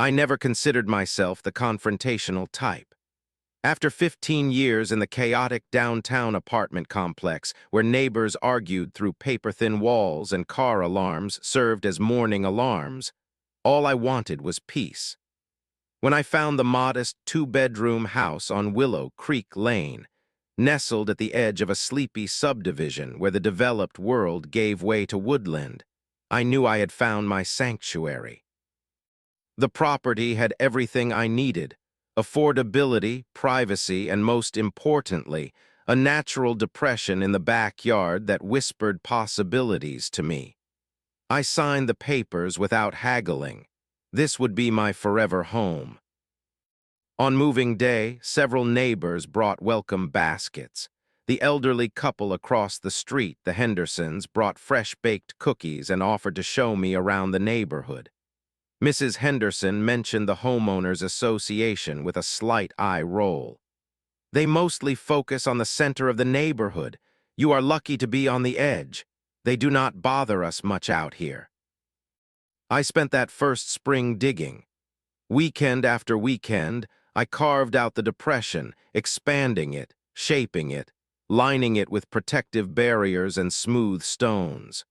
I never considered myself the confrontational type. After 15 years in the chaotic downtown apartment complex where neighbors argued through paper-thin walls and car alarms served as morning alarms, all I wanted was peace. When I found the modest two-bedroom house on Willow Creek Lane, nestled at the edge of a sleepy subdivision where the developed world gave way to woodland, I knew I had found my sanctuary. The property had everything I needed: affordability, privacy, and most importantly, a natural depression in the backyard that whispered possibilities to me. I signed the papers without haggling. This would be my forever home. On moving day, several neighbors brought welcome baskets. The elderly couple across the street, the Hendersons, brought fresh-baked cookies and offered to show me around the neighborhood. Mrs. Henderson mentioned the Homeowners Association with a slight eye roll. They mostly focus on the center of the neighborhood. You are lucky to be on the edge. They do not bother us much out here. I spent that first spring digging. Weekend after weekend, I carved out the depression, expanding it, shaping it, lining it with protective barriers and smooth stones.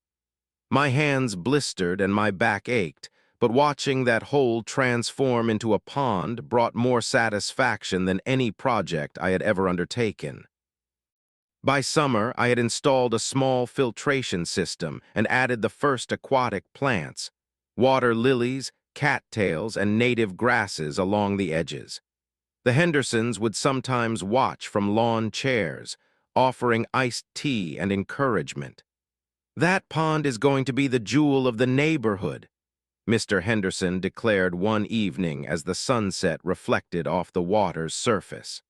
My hands blistered and my back ached, but watching that hole transform into a pond brought more satisfaction than any project I had ever undertaken. By summer, I had installed a small filtration system and added the first aquatic plants: water lilies, cattails, and native grasses along the edges. The Hendersons would sometimes watch from lawn chairs, offering iced tea and encouragement. "That pond is going to be the jewel of the neighborhood," Mr. Henderson declared one evening as the sunset reflected off the water's surface.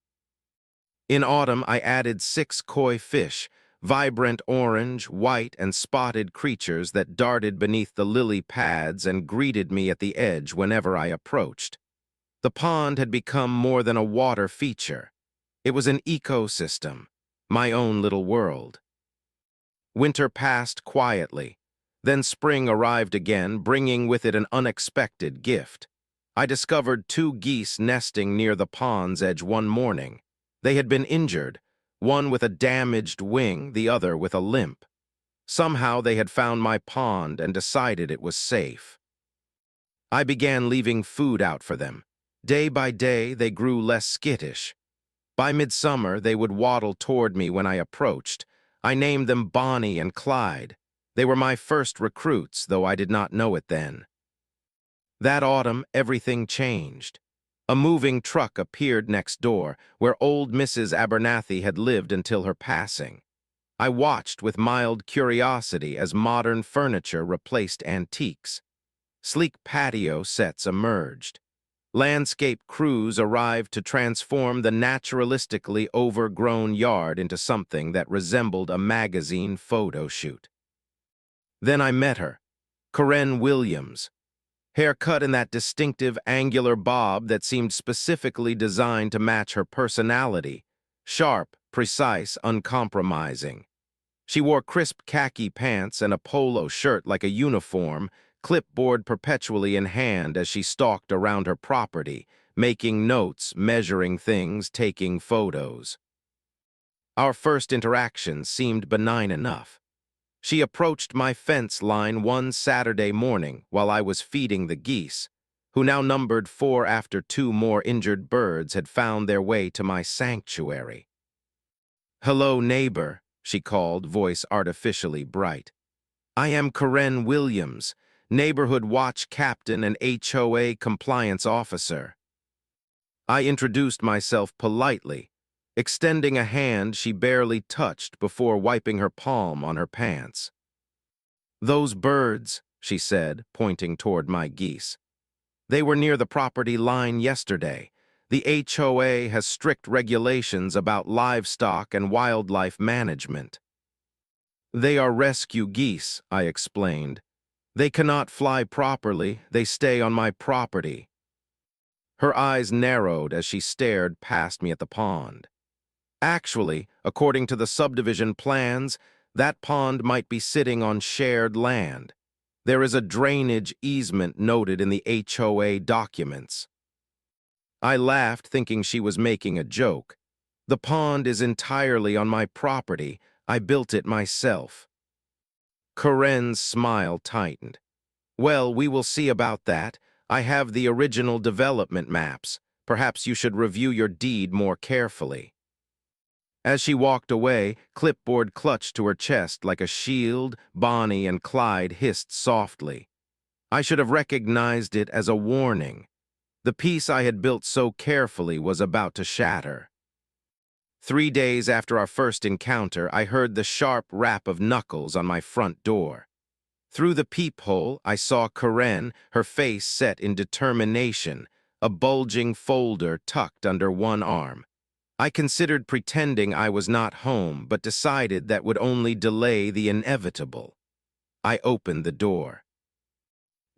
In autumn, I added 6 koi fish, vibrant orange, white, and spotted creatures that darted beneath the lily pads and greeted me at the edge whenever I approached. The pond had become more than a water feature. It was an ecosystem, my own little world. Winter passed quietly. Then spring arrived again, bringing with it an unexpected gift. I discovered 2 geese nesting near the pond's edge one morning. They had been injured, one with a damaged wing, the other with a limp. Somehow they had found my pond and decided it was safe. I began leaving food out for them. Day by day, they grew less skittish. By midsummer, they would waddle toward me when I approached. I named them Bonnie and Clyde. They were my first recruits, though I did not know it then. That autumn, everything changed. A moving truck appeared next door, where old Mrs. Abernathy had lived until her passing. I watched with mild curiosity as modern furniture replaced antiques. Sleek patio sets emerged. Landscape crews arrived to transform the naturalistically overgrown yard into something that resembled a magazine photo shoot. Then I met her, Corinne Williams. Hair cut in that distinctive angular bob that seemed specifically designed to match her personality: sharp, precise, uncompromising. She wore crisp khaki pants and a polo shirt like a uniform, clipboard perpetually in hand as she stalked around her property, making notes, measuring things, taking photos. Our first interaction seemed benign enough. She approached my fence line one Saturday morning while I was feeding the geese, who now numbered 4 after 2 more injured birds had found their way to my sanctuary. "Hello, neighbor," she called, voice artificially bright. "I am Corinne Williams, Neighborhood Watch Captain and HOA Compliance Officer." I introduced myself politely, extending a hand she barely touched before wiping her palm on her pants. "Those birds," she said, pointing toward my geese. "They were near the property line yesterday. The HOA has strict regulations about livestock and wildlife management." "They are rescue geese," I explained. "They cannot fly properly. They stay on my property." Her eyes narrowed as she stared past me at the pond. Actually, according to the subdivision plans, that pond might be sitting on shared land. There is a drainage easement noted in the HOA documents. I laughed, thinking she was making a joke. The pond is entirely on my property. I built it myself. Karen's smile tightened. Well, we will see about that. I have the original development maps. Perhaps you should review your deed more carefully. As she walked away, clipboard clutched to her chest like a shield. Bonnie and Clyde hissed softly. I should have recognized it as a warning. The piece I had built so carefully was about to shatter. 3 days after our first encounter, I heard the sharp rap of knuckles on my front door. Through the peephole, I saw Karen, her face set in determination, a bulging folder tucked under one arm. I considered pretending I was not home, but decided that would only delay the inevitable. I opened the door.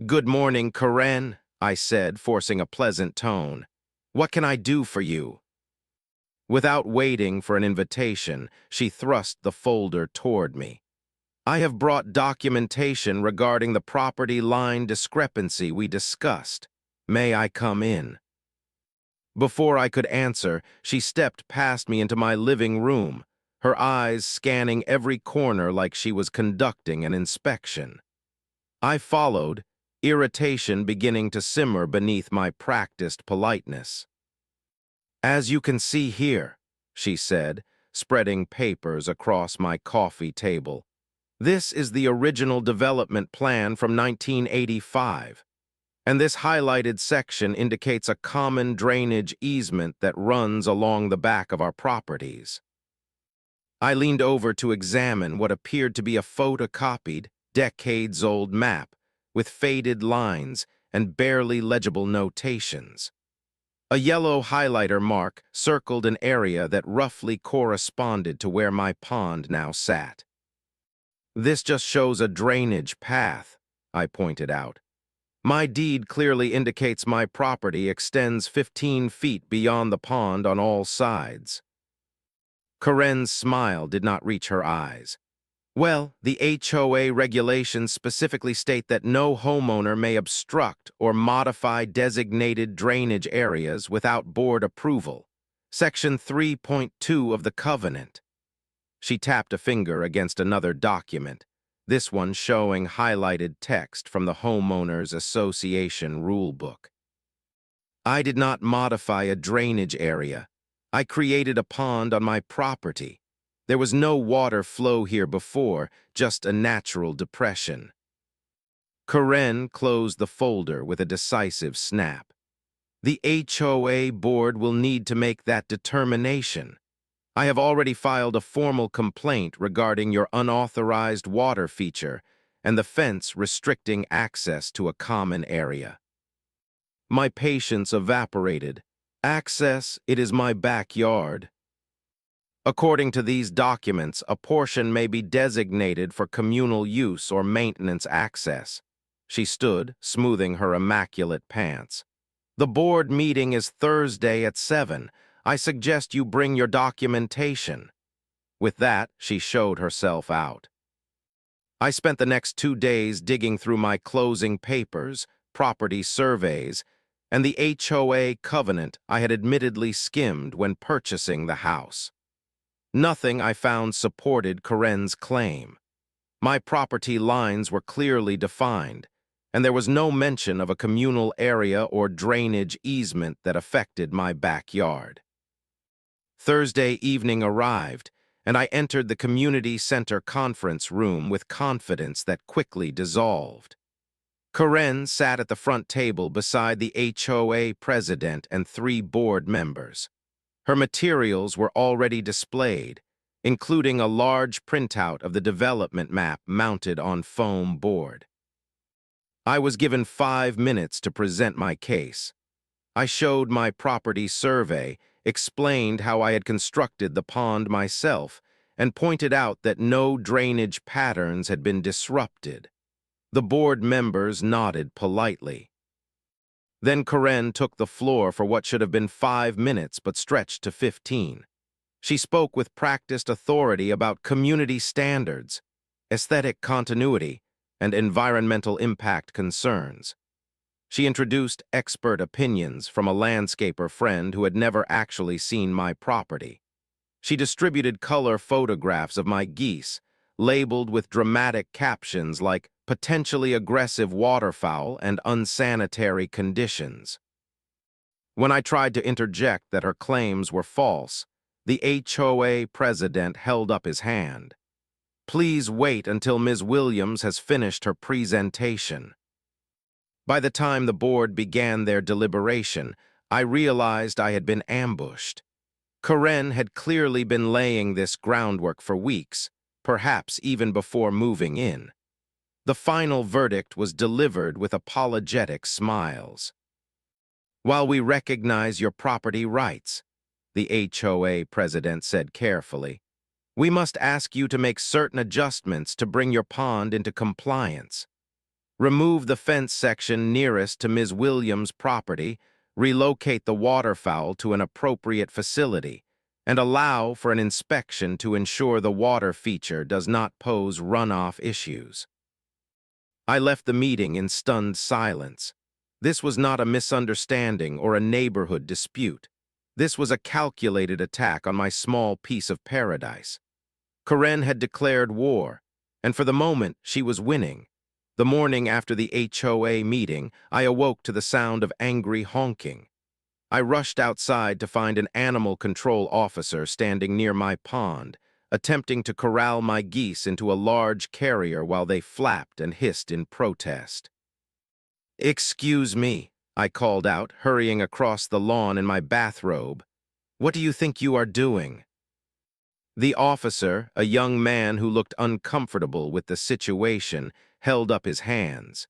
"Good morning, Karen," I said, forcing a pleasant tone. "What can I do for you?" Without waiting for an invitation, she thrust the folder toward me. "I have brought documentation regarding the property line discrepancy we discussed. May I come in?" Before I could answer, she stepped past me into my living room, her eyes scanning every corner like she was conducting an inspection. I followed, irritation beginning to simmer beneath my practiced politeness. "As you can see here," she said, spreading papers across my coffee table, "this is the original development plan from 1985, and this highlighted section indicates a common drainage easement that runs along the back of our properties." I leaned over to examine what appeared to be a photocopied, decades-old map with faded lines and barely legible notations. A yellow highlighter mark circled an area that roughly corresponded to where my pond now sat. "This just shows a drainage path," I pointed out. "My deed clearly indicates my property extends 15 feet beyond the pond on all sides." Karen's smile did not reach her eyes. "Well, the HOA regulations specifically state that no homeowner may obstruct or modify designated drainage areas without board approval. Section 3.2 of the covenant." She tapped a finger against another document, this one showing highlighted text from the Homeowners Association rulebook. "I did not modify a drainage area. I created a pond on my property. There was no water flow here before, just a natural depression." Karen closed the folder with a decisive snap. "The HOA board will need to make that determination. I have already filed a formal complaint regarding your unauthorized water feature and the fence restricting access to a common area." My patience evaporated. Access, it is my backyard. According to these documents, a portion may be designated for communal use or maintenance access. She stood, smoothing her immaculate pants. "The board meeting is Thursday at 7. I suggest you bring your documentation." With that, she showed herself out. I spent the next 2 days digging through my closing papers, property surveys, and the HOA covenant I had admittedly skimmed when purchasing the house. Nothing I found supported Karen's claim. My property lines were clearly defined, and there was no mention of a communal area or drainage easement that affected my backyard. Thursday evening arrived, and I entered the community center conference room with confidence that quickly dissolved. Karen sat at the front table beside the HOA president and 3 board members. Her materials were already displayed, including a large printout of the development map mounted on foam board. I was given 5 minutes to present my case. I showed my property survey, explained how I had constructed the pond myself, and pointed out that no drainage patterns had been disrupted. The board members nodded politely. Then Karen took the floor for what should have been 5 minutes but stretched to 15. She spoke with practiced authority about community standards, aesthetic continuity, and environmental impact concerns. She introduced expert opinions from a landscaper friend who had never actually seen my property. She distributed color photographs of my geese, labeled with dramatic captions like potentially aggressive waterfowl and unsanitary conditions. When I tried to interject that her claims were false, the HOA president held up his hand. Please wait until Ms. Williams has finished her presentation. By the time the board began their deliberation, I realized I had been ambushed. Karen had clearly been laying this groundwork for weeks, perhaps even before moving in. The final verdict was delivered with apologetic smiles. While we recognize your property rights, the HOA president said carefully, we must ask you to make certain adjustments to bring your pond into compliance. Remove the fence section nearest to Ms. Williams' property, relocate the waterfowl to an appropriate facility, and allow for an inspection to ensure the water feature does not pose runoff issues. I left the meeting in stunned silence. This was not a misunderstanding or a neighborhood dispute. This was a calculated attack on my small piece of paradise. Karen had declared war, and for the moment she was winning. The morning after the HOA meeting, I awoke to the sound of angry honking. I rushed outside to find an animal control officer standing near my pond, attempting to corral my geese into a large carrier while they flapped and hissed in protest. "Excuse me," I called out, hurrying across the lawn in my bathrobe. "What do you think you are doing?" The officer, a young man who looked uncomfortable with the situation, held up his hands.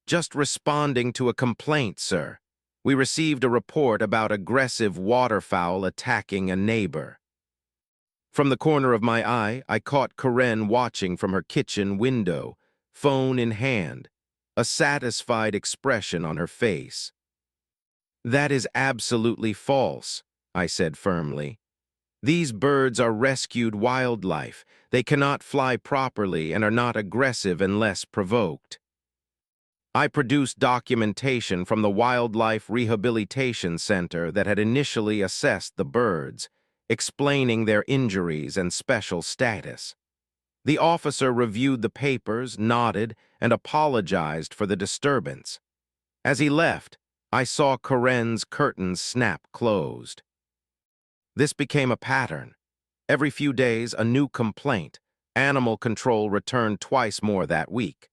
"Just responding to a complaint, sir. We received a report about aggressive waterfowl attacking a neighbor." From the corner of my eye, I caught Karen watching from her kitchen window, phone in hand, a satisfied expression on her face. "That is absolutely false," I said firmly. "These birds are rescued wildlife. They cannot fly properly and are not aggressive unless provoked." I produced documentation from the Wildlife Rehabilitation Center that had initially assessed the birds, explaining their injuries and special status. The officer reviewed the papers, nodded, and apologized for the disturbance. As he left, I saw Karen's curtains snap closed. This became a pattern. Every few days, a new complaint. Animal control returned twice more that week.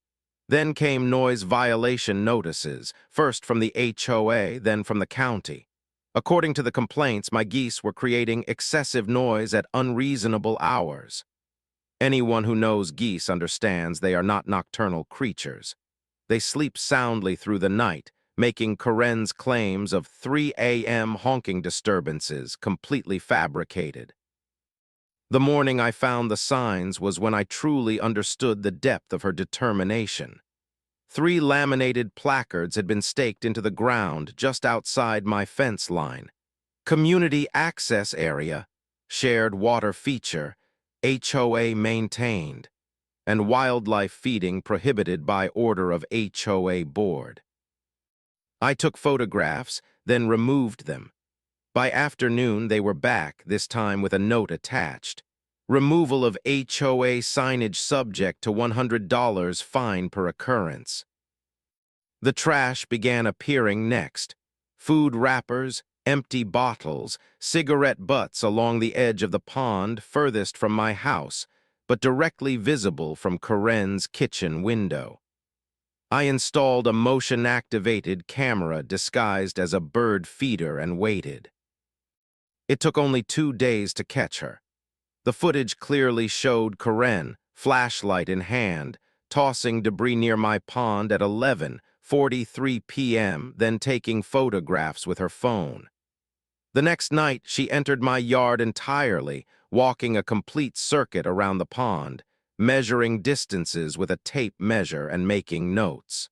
Then came noise violation notices, first from the HOA, then from the county. According to the complaints, my geese were creating excessive noise at unreasonable hours. Anyone who knows geese understands they are not nocturnal creatures. They sleep soundly through the night, making Karen's claims of 3 a.m. honking disturbances completely fabricated. The morning I found the signs was when I truly understood the depth of her determination. 3 laminated placards had been staked into the ground just outside my fence line. Community access area, shared water feature, HOA maintained, and wildlife feeding prohibited by order of HOA board. I took photographs, then removed them. By afternoon, they were back, this time with a note attached. Removal of HOA signage subject to $100 fine per occurrence. The trash began appearing next. Food wrappers, empty bottles, cigarette butts along the edge of the pond furthest from my house, but directly visible from Karen's kitchen window. I installed a motion-activated camera disguised as a bird feeder and waited. It took only 2 days to catch her. The footage clearly showed Karen, flashlight in hand, tossing debris near my pond at 11:43 p.m., then taking photographs with her phone. The next night, she entered my yard entirely, walking a complete circuit around the pond, measuring distances with a tape measure and making notes.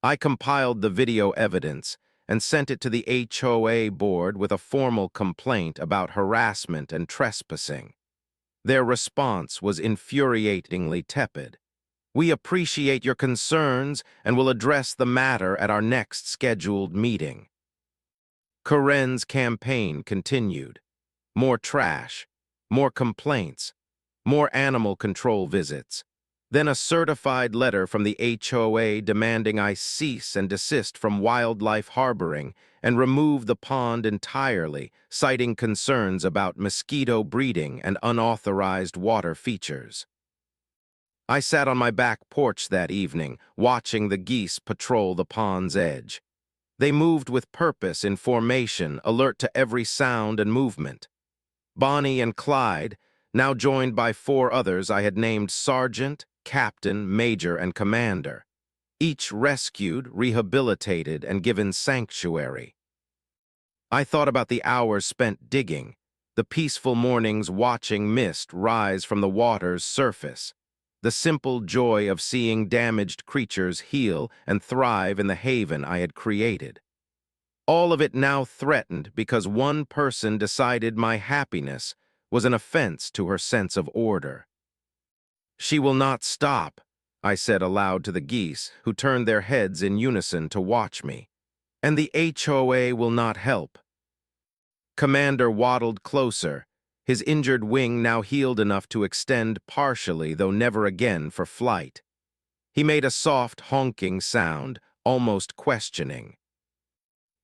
I compiled the video evidence and sent it to the HOA board with a formal complaint about harassment and trespassing. Their response was infuriatingly tepid. We appreciate your concerns and will address the matter at our next scheduled meeting. Karen's campaign continued. More trash, more complaints, more animal control visits. Then a certified letter from the HOA demanding I cease and desist from wildlife harboring and remove the pond entirely, citing concerns about mosquito breeding and unauthorized water features. I sat on my back porch that evening, watching the geese patrol the pond's edge. They moved with purpose in formation, alert to every sound and movement. Bonnie and Clyde, now joined by 4 others I had named Sergeant, Captain, Major, and Commander, each rescued, rehabilitated, and given sanctuary. I thought about the hours spent digging, the peaceful mornings watching mist rise from the water's surface, the simple joy of seeing damaged creatures heal and thrive in the haven I had created. All of it now threatened because one person decided my happiness was an offense to her sense of order. "She will not stop," I said aloud to the geese, who turned their heads in unison to watch me. "And the HOA will not help." Commander waddled closer, his injured wing now healed enough to extend partially, though never again for flight. He made a soft honking sound, almost questioning.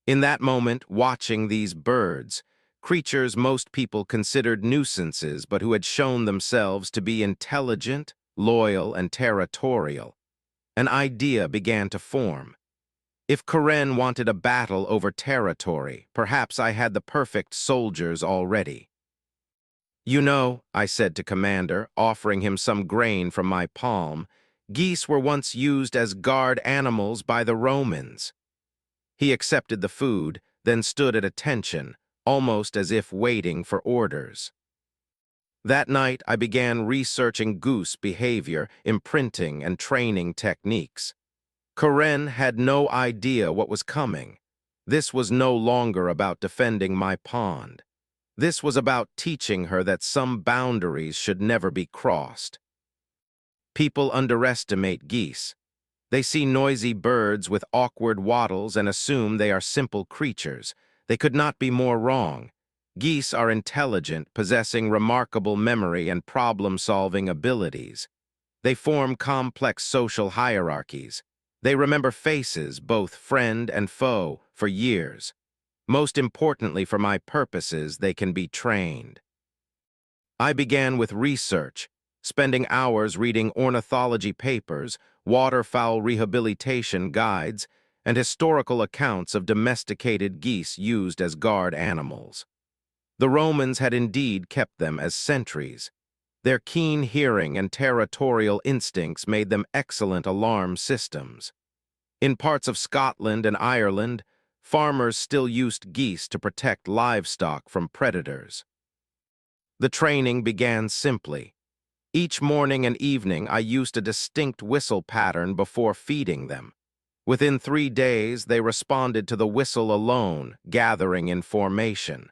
In that moment, watching these birds, creatures most people considered nuisances but who had shown themselves to be intelligent, loyal, and territorial, an idea began to form. If Karen wanted a battle over territory, perhaps I had the perfect soldiers already. "You know," I said to Commander, offering him some grain from my palm, "geese were once used as guard animals by the Romans." He accepted the food, then stood at attention, almost as if waiting for orders. That night, I began researching goose behavior, imprinting, and training techniques. Karen had no idea what was coming. This was no longer about defending my pond. This was about teaching her that some boundaries should never be crossed. People underestimate geese. They see noisy birds with awkward waddles and assume they are simple creatures. They could not be more wrong. Geese are intelligent, possessing remarkable memory and problem-solving abilities. They form complex social hierarchies. They remember faces, both friend and foe, for years. Most importantly, for my purposes, they can be trained. I began with research, spending hours reading ornithology papers, waterfowl rehabilitation guides, and historical accounts of domesticated geese used as guard animals. The Romans had indeed kept them as sentries. Their keen hearing and territorial instincts made them excellent alarm systems. In parts of Scotland and Ireland, farmers still used geese to protect livestock from predators. The training began simply. Each morning and evening, I used a distinct whistle pattern before feeding them. Within 3 days, they responded to the whistle alone, gathering in formation.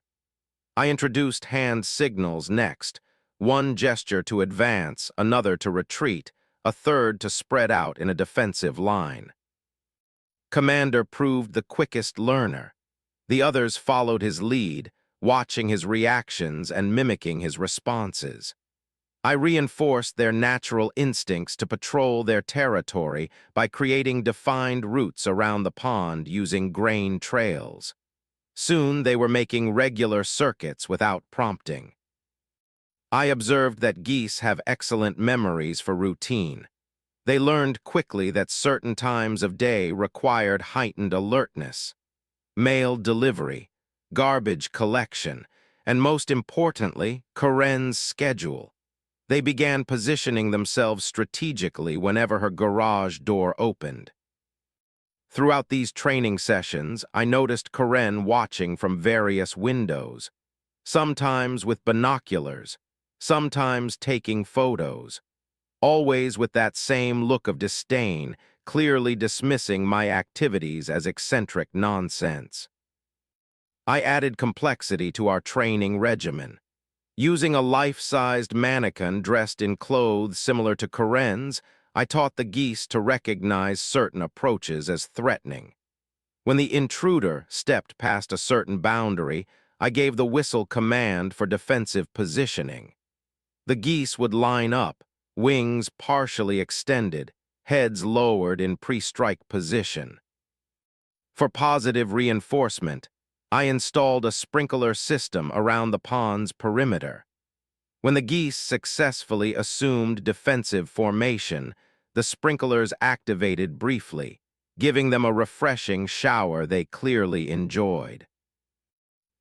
I introduced hand signals next, one gesture to advance, another to retreat, a third to spread out in a defensive line. Commander proved the quickest learner. The others followed his lead, watching his reactions and mimicking his responses. I reinforced their natural instincts to patrol their territory by creating defined routes around the pond using grain trails. Soon they were making regular circuits without prompting. I observed that geese have excellent memories for routine. They learned quickly that certain times of day required heightened alertness. Mail delivery, garbage collection, and most importantly, Karen's schedule. They began positioning themselves strategically whenever her garage door opened. Throughout these training sessions, I noticed Karen watching from various windows, sometimes with binoculars, sometimes taking photos, always with that same look of disdain, clearly dismissing my activities as eccentric nonsense. I added complexity to our training regimen. Using a life-sized mannequin dressed in clothes similar to Karen's, I taught the geese to recognize certain approaches as threatening. When the intruder stepped past a certain boundary, I gave the whistle command for defensive positioning. The geese would line up, wings partially extended, heads lowered in pre-strike position. For positive reinforcement, I installed a sprinkler system around the pond's perimeter. When the geese successfully assumed defensive formation, the sprinklers activated briefly, giving them a refreshing shower they clearly enjoyed.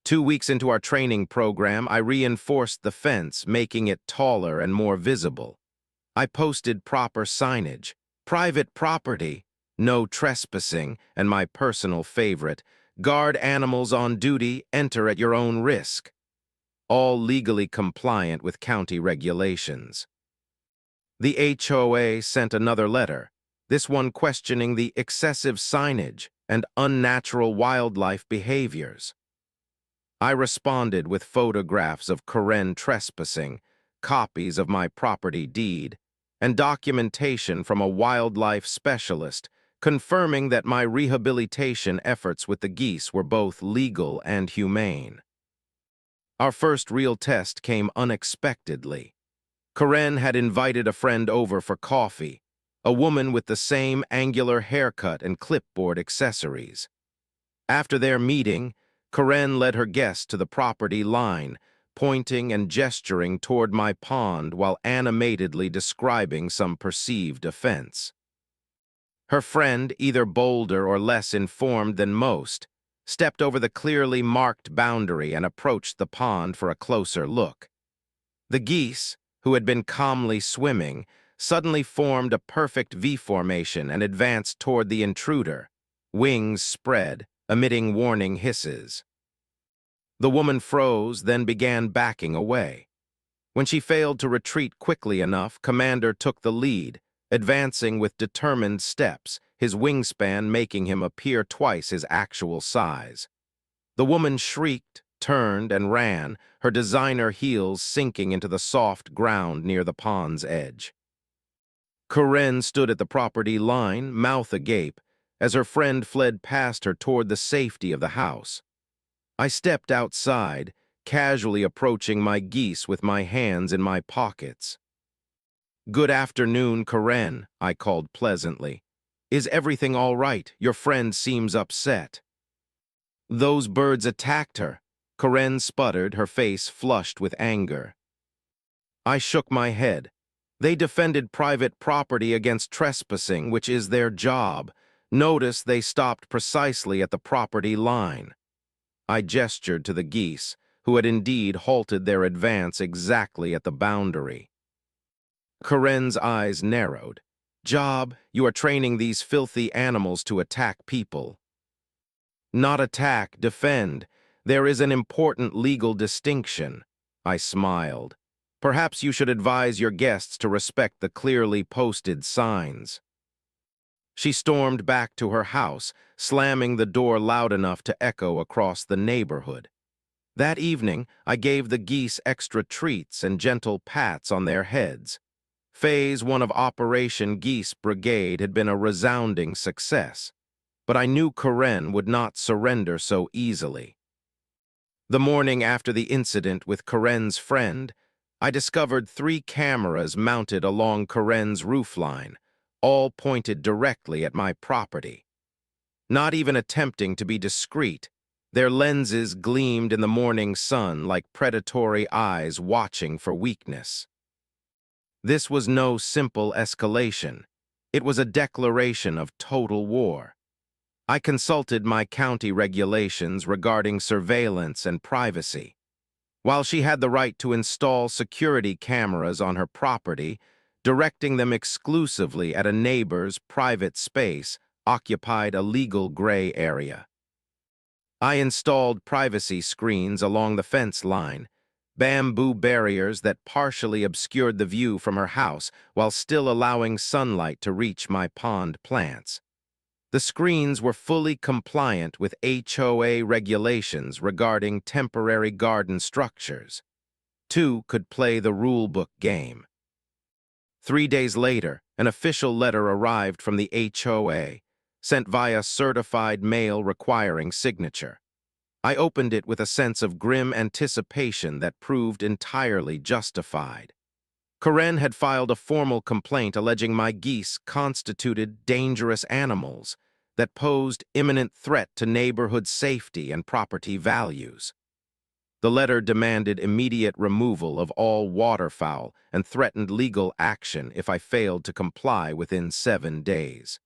2 weeks into our training program, I reinforced the fence, making it taller and more visible. I posted proper signage, private property, no trespassing, and my personal favorite, guard animals on duty, enter at your own risk, all legally compliant with county regulations. The HOA sent another letter, this one questioning the excessive signage and unnatural wildlife behaviors. I responded with photographs of Karen trespassing, copies of my property deed, and documentation from a wildlife specialist confirming that my rehabilitation efforts with the geese were both legal and humane. Our first real test came unexpectedly. Karen had invited a friend over for coffee, a woman with the same angular haircut and clipboard accessories. After their meeting, Karen led her guest to the property line, pointing and gesturing toward my pond while animatedly describing some perceived offense. Her friend, either bolder or less informed than most, stepped over the clearly marked boundary and approached the pond for a closer look. The geese, who had been calmly swimming, suddenly formed a perfect V formation and advanced toward the intruder, wings spread, emitting warning hisses. The woman froze, then began backing away. When she failed to retreat quickly enough, Commander took the lead, advancing with determined steps, his wingspan making him appear twice his actual size. The woman shrieked, turned, and ran, her designer heels sinking into the soft ground near the pond's edge. Karen stood at the property line, mouth agape, as her friend fled past her toward the safety of the house. I stepped outside, casually approaching my geese with my hands in my pockets. "Good afternoon, Karen," I called pleasantly. "Is everything all right? Your friend seems upset." "Those birds attacked her," Karen sputtered, her face flushed with anger. I shook my head. "They defended private property against trespassing, which is their job. Notice they stopped precisely at the property line." I gestured to the geese, who had indeed halted their advance exactly at the boundary. Karen's eyes narrowed. "Job, you are training these filthy animals to attack people." "Not attack, defend. There is an important legal distinction." I smiled. "Perhaps you should advise your guests to respect the clearly posted signs." She stormed back to her house, slamming the door loud enough to echo across the neighborhood. That evening, I gave the geese extra treats and gentle pats on their heads. Phase 1 of Operation Geese Brigade had been a resounding success, but I knew Karen would not surrender so easily. The morning after the incident with Karen's friend, I discovered 3 cameras mounted along Karen's roofline, all pointed directly at my property. Not even attempting to be discreet, their lenses gleamed in the morning sun like predatory eyes watching for weakness. This was no simple escalation. It was a declaration of total war. I consulted my county regulations regarding surveillance and privacy. While she had the right to install security cameras on her property, directing them exclusively at a neighbor's private space occupied a legal gray area. I installed privacy screens along the fence line, bamboo barriers that partially obscured the view from her house while still allowing sunlight to reach my pond plants. The screens were fully compliant with HOA regulations regarding temporary garden structures. 2 could play the rulebook game. 3 days later, an official letter arrived from the HOA, sent via certified mail requiring signature. I opened it with a sense of grim anticipation that proved entirely justified. Karen had filed a formal complaint alleging my geese constituted dangerous animals that posed imminent threat to neighborhood safety and property values. The letter demanded immediate removal of all waterfowl and threatened legal action if I failed to comply within 7 days.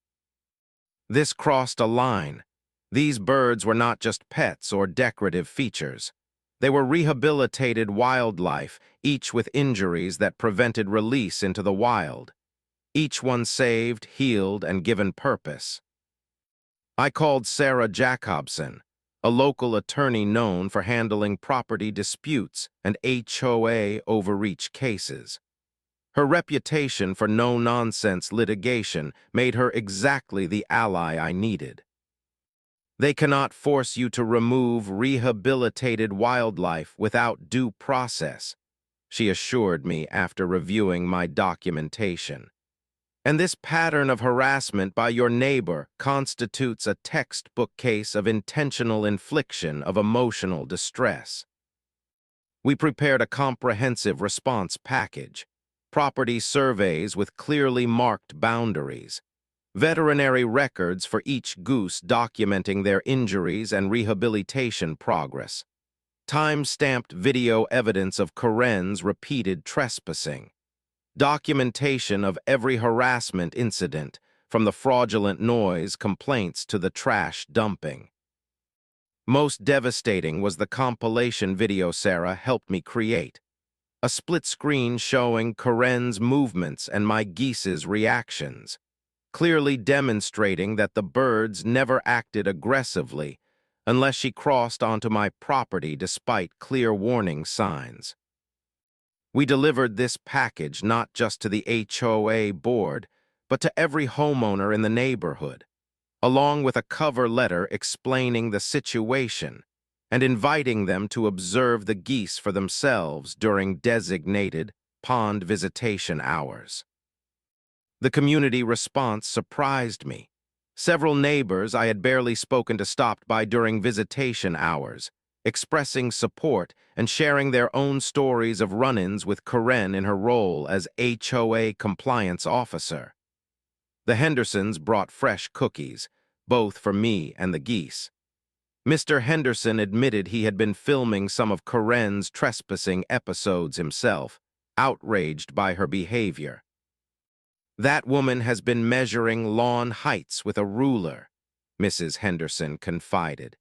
This crossed a line. These birds were not just pets or decorative features. They were rehabilitated wildlife, each with injuries that prevented release into the wild. Each one saved, healed, and given purpose. I called Sarah Jacobson, a local attorney known for handling property disputes and HOA overreach cases. Her reputation for no-nonsense litigation made her exactly the ally I needed. They cannot force you to remove rehabilitated wildlife without due process, she assured me after reviewing my documentation. And this pattern of harassment by your neighbor constitutes a textbook case of intentional infliction of emotional distress. We prepared a comprehensive response package, property surveys with clearly marked boundaries, veterinary records for each goose documenting their injuries and rehabilitation progress, time-stamped video evidence of Karen's repeated trespassing, documentation of every harassment incident, from the fraudulent noise complaints to the trash dumping. Most devastating was the compilation video Sarah helped me create, a split screen showing Karen's movements and my geese's reactions, clearly demonstrating that the birds never acted aggressively unless she crossed onto my property despite clear warning signs. We delivered this package not just to the HOA board, but to every homeowner in the neighborhood, along with a cover letter explaining the situation and inviting them to observe the geese for themselves during designated pond visitation hours. The community response surprised me. Several neighbors I had barely spoken to stopped by during visitation hours, expressing support and sharing their own stories of run-ins with Karen in her role as HOA compliance officer. The Hendersons brought fresh cookies, both for me and the geese. Mr. Henderson admitted he had been filming some of Karen's trespassing episodes himself, outraged by her behavior. "That woman has been measuring lawn heights with a ruler," Mrs. Henderson confided.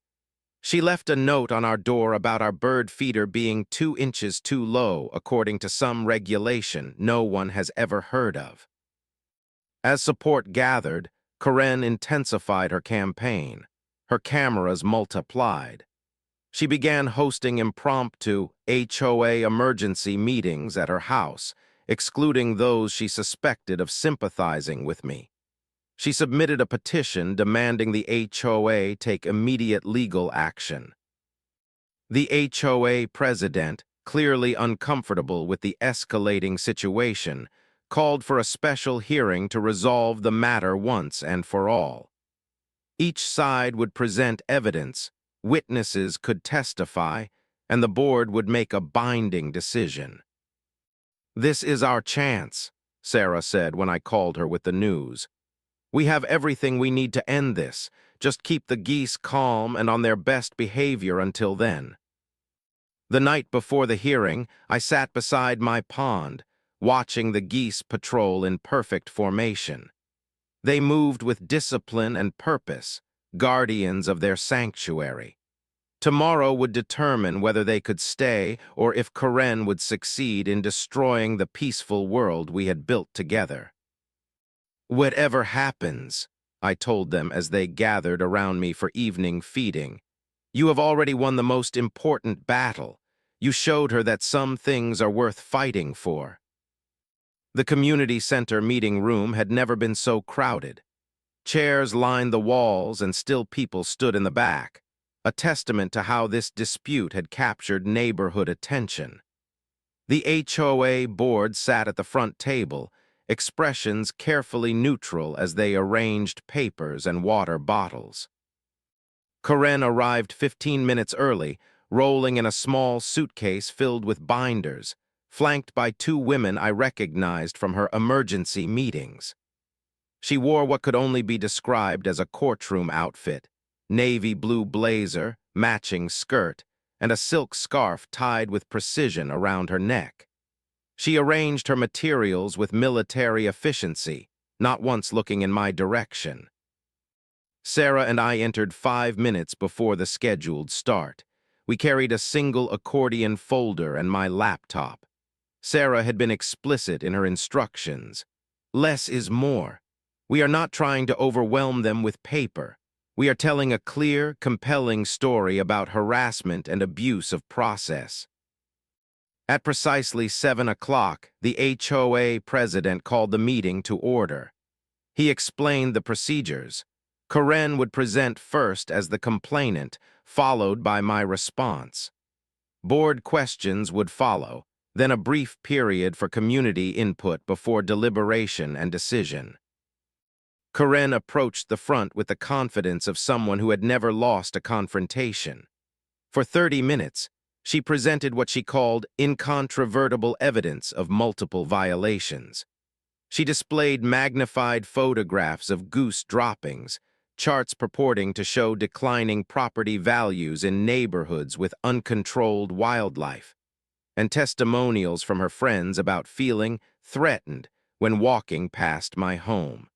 "She left a note on our door about our bird feeder being 2 inches too low according to some regulation no one has ever heard of." As support gathered, Karen intensified her campaign. Her cameras multiplied. She began hosting impromptu HOA emergency meetings at her house, excluding those she suspected of sympathizing with me. She submitted a petition demanding the HOA take immediate legal action. The HOA president, clearly uncomfortable with the escalating situation, called for a special hearing to resolve the matter once and for all. Each side would present evidence, witnesses could testify, and the board would make a binding decision. "This is our chance," Sarah said when I called her with the news. "We have everything we need to end this. Just keep the geese calm and on their best behavior until then." The night before the hearing, I sat beside my pond, watching the geese patrol in perfect formation. They moved with discipline and purpose, guardians of their sanctuary. Tomorrow would determine whether they could stay or if Karen would succeed in destroying the peaceful world we had built together. "Whatever happens," I told them as they gathered around me for evening feeding, "you have already won the most important battle. You showed her that some things are worth fighting for." The community center meeting room had never been so crowded. Chairs lined the walls and still people stood in the back, a testament to how this dispute had captured neighborhood attention. The HOA board sat at the front table, expressions carefully neutral as they arranged papers and water bottles. Karen arrived 15 minutes early, rolling in a small suitcase filled with binders, flanked by two women I recognized from her emergency meetings. She wore what could only be described as a courtroom outfit: navy blue blazer, matching skirt, and a silk scarf tied with precision around her neck. She arranged her materials with military efficiency, not once looking in my direction. Sarah and I entered 5 minutes before the scheduled start. We carried a single accordion folder and my laptop. Sarah had been explicit in her instructions. Less is more. We are not trying to overwhelm them with paper. We are telling a clear, compelling story about harassment and abuse of process. At precisely 7 o'clock, the HOA president called the meeting to order. He explained the procedures. Karen would present first as the complainant, followed by my response. Board questions would follow, then a brief period for community input before deliberation and decision. Karen approached the front with the confidence of someone who had never lost a confrontation. For 30 minutes, she presented what she called incontrovertible evidence of multiple violations. She displayed magnified photographs of goose droppings, charts purporting to show declining property values in neighborhoods with uncontrolled wildlife, and testimonials from her friends about feeling threatened when walking past my home.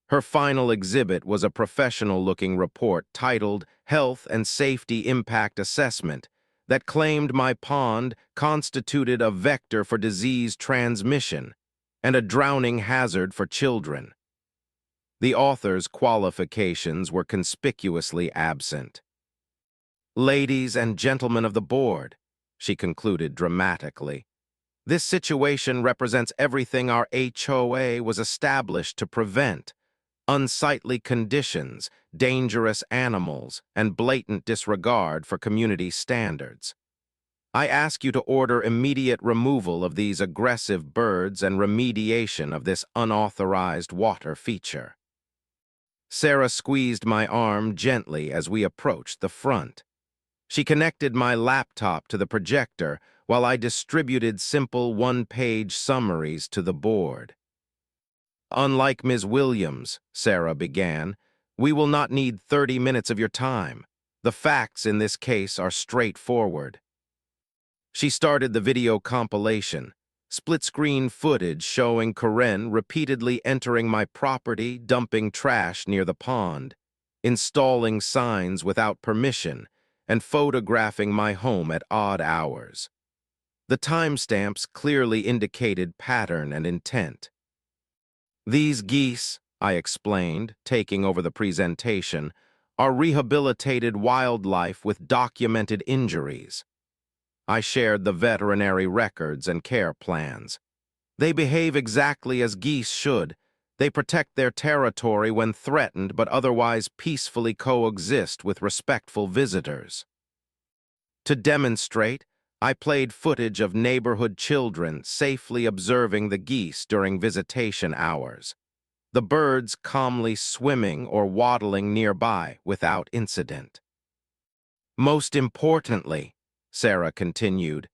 Her final exhibit was a professional-looking report titled Health and Safety Impact Assessment that claimed my pond constituted a vector for disease transmission and a drowning hazard for children. The author's qualifications were conspicuously absent. "Ladies and gentlemen of the board," she concluded dramatically, "this situation represents everything our HOA was established to prevent: unsightly conditions, dangerous animals, and blatant disregard for community standards. I ask you to order immediate removal of these aggressive birds and remediation of this unauthorized water feature." Sarah squeezed my arm gently as we approached the front. She connected my laptop to the projector while I distributed simple one-page summaries to the board. "Unlike Ms. Williams," Sarah began, "we will not need 30 minutes of your time. The facts in this case are straightforward." She started the video compilation, split-screen footage showing Karen repeatedly entering my property, dumping trash near the pond, installing signs without permission, and photographing my home at odd hours. The timestamps clearly indicated pattern and intent. "These geese," I explained, taking over the presentation, "are rehabilitated wildlife with documented injuries." I shared the veterinary records and care plans. "They behave exactly as geese should. They protect their territory when threatened but otherwise peacefully coexist with respectful visitors." To demonstrate, I played footage of neighborhood children safely observing the geese during visitation hours, the birds calmly swimming or waddling nearby without incident. "Most importantly," Sarah continued,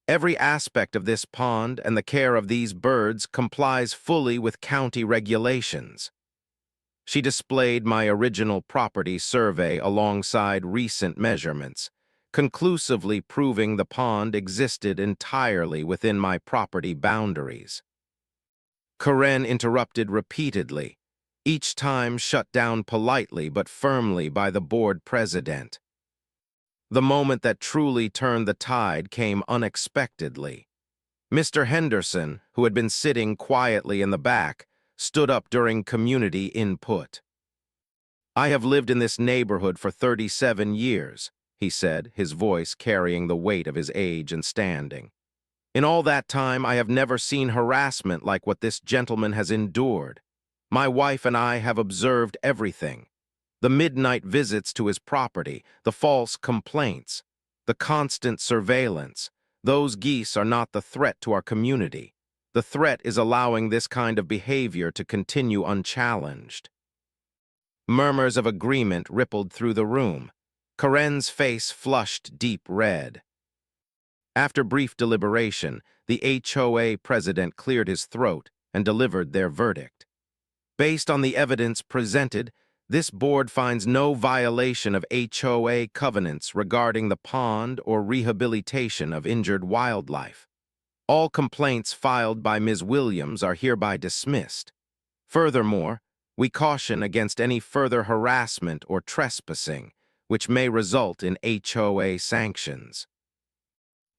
"every aspect of this pond and the care of these birds complies fully with county regulations." She displayed my original property survey alongside recent measurements, conclusively proving the pond existed entirely within my property boundaries. Karen interrupted repeatedly, each time shut down politely but firmly by the board president. The moment that truly turned the tide came unexpectedly. Mr. Henderson, who had been sitting quietly in the back, stood up during community input. "I have lived in this neighborhood for 37 years, he said, his voice carrying the weight of his age and standing. "In all that time, I have never seen harassment like what this gentleman has endured. My wife and I have observed everything: the midnight visits to his property, the false complaints, the constant surveillance. Those geese are not the threat to our community. The threat is allowing this kind of behavior to continue unchallenged. Murmurs of agreement rippled through the room. Karen's face flushed deep red. After brief deliberation, the HOA president cleared his throat and delivered their verdict. Based on the evidence presented, this board finds no violation of HOA covenants regarding the pond or rehabilitation of injured wildlife. All complaints filed by Ms. Williams are hereby dismissed. Furthermore, we caution against any further harassment or trespassing, which may result in HOA sanctions.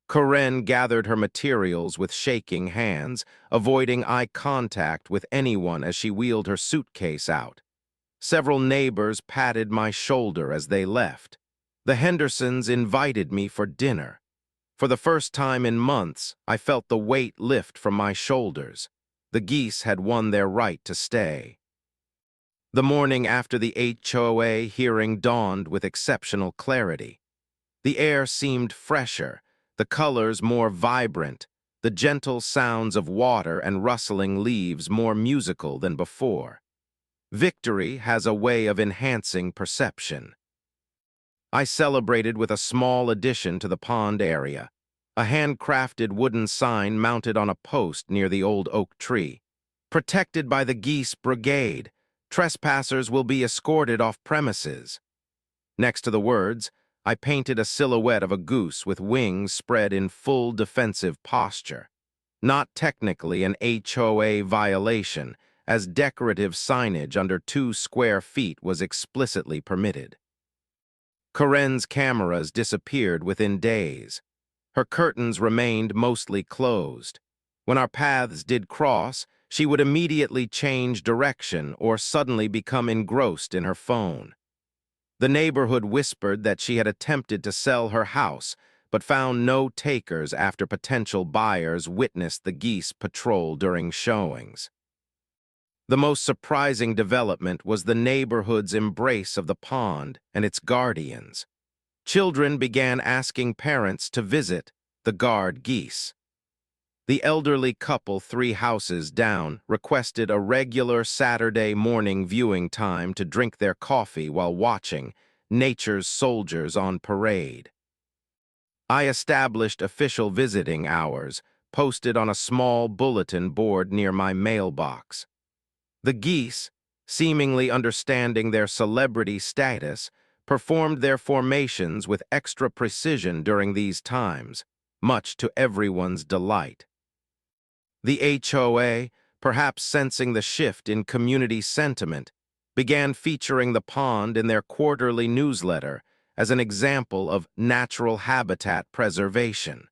Karen gathered her materials with shaking hands, avoiding eye contact with anyone as she wheeled her suitcase out. Several neighbors patted my shoulder as they left. The Hendersons invited me for dinner. For the first time in months, I felt the weight lift from my shoulders. The Geese had won their right to stay. The morning after the HOA hearing dawned with exceptional clarity. The air seemed fresher, the colors more vibrant, the gentle sounds of water and rustling leaves more musical than before. Victory has a way of enhancing perception. I celebrated with a small addition to the pond area, a handcrafted wooden sign mounted on a post near the old oak tree. Protected by the Geese Brigade, trespassers will be escorted off premises. Next to the words, I painted a silhouette of a goose with wings spread in full defensive posture. Not technically an HOA violation, as decorative signage under 2 square feet was explicitly permitted. Karen's cameras disappeared within days. Her curtains remained mostly closed. When our paths did cross, she would immediately change direction or suddenly become engrossed in her phone. The neighborhood whispered that she had attempted to sell her house, but found no takers after potential buyers witnessed the Geese patrol during showings. The most surprising development was the neighborhood's embrace of the pond and its guardians. Children began asking parents to visit the guard geese. The elderly couple 3 houses down requested a regular Saturday morning viewing time to drink their coffee while watching nature's soldiers on parade. I established official visiting hours, posted on a small bulletin board near my mailbox. The Geese, seemingly understanding their celebrity status, performed their formations with extra precision during these times, much to everyone's delight. The HOA, perhaps sensing the shift in community sentiment, began featuring the pond in their quarterly newsletter as an example of natural habitat preservation.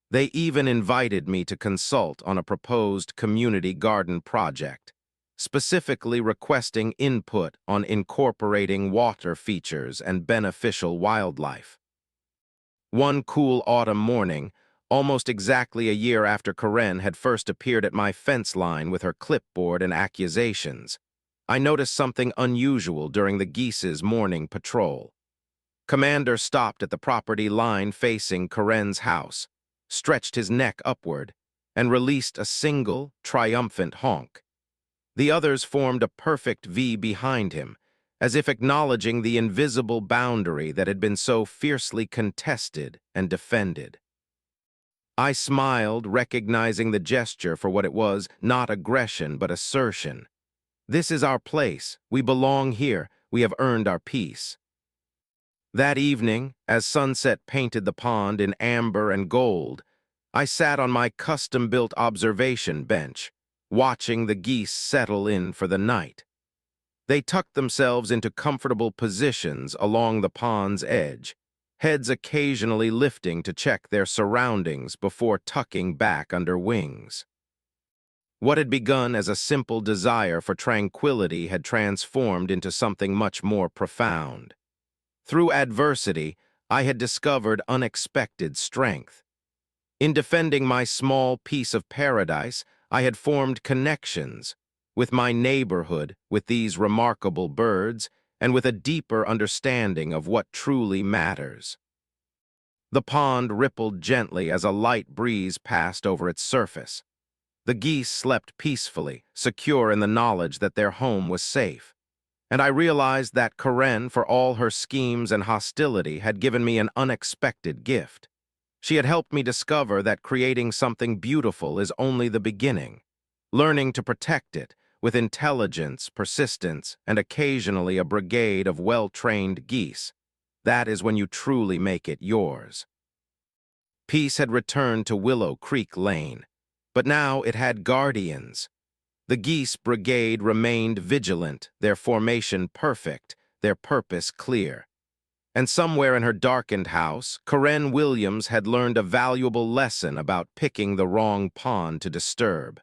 They even invited me to consult on a proposed community garden project, specifically requesting input on incorporating water features and beneficial wildlife. One cool autumn morning, almost exactly a year after Karen had first appeared at my fence line with her clipboard and accusations, I noticed something unusual during the Geese's morning patrol. Commander stopped at the property line facing Karen's house, stretched his neck upward, and released a single, triumphant honk. The others formed a perfect V behind him, as if acknowledging the invisible boundary that had been so fiercely contested and defended. I smiled, recognizing the gesture for what it was, not aggression but assertion. This is our place. We belong here. We have earned our peace. That evening, as sunset painted the pond in amber and gold, I sat on my custom-built observation bench, watching the Geese settle in for the night. They tucked themselves into comfortable positions along the pond's edge, heads occasionally lifting to check their surroundings before tucking back under wings. What had begun as a simple desire for tranquility had transformed into something much more profound. Through adversity, I had discovered unexpected strength. In defending my small piece of paradise, I had formed connections with my neighborhood, with these remarkable birds, and with a deeper understanding of what truly matters. The pond rippled gently as a light breeze passed over its surface. The geese slept peacefully, secure in the knowledge that their home was safe. And I realized that Karen, for all her schemes and hostility, had given me an unexpected gift. She had helped me discover that creating something beautiful is only the beginning. Learning to protect it with intelligence, persistence, and occasionally a brigade of well-trained geese. That is when you truly make it yours. Peace had returned to Willow Creek Lane, but now it had guardians. The Geese Brigade remained vigilant, their formation perfect, their purpose clear. And somewhere in her darkened house, Karen Williams had learned a valuable lesson about picking the wrong pawn to disturb.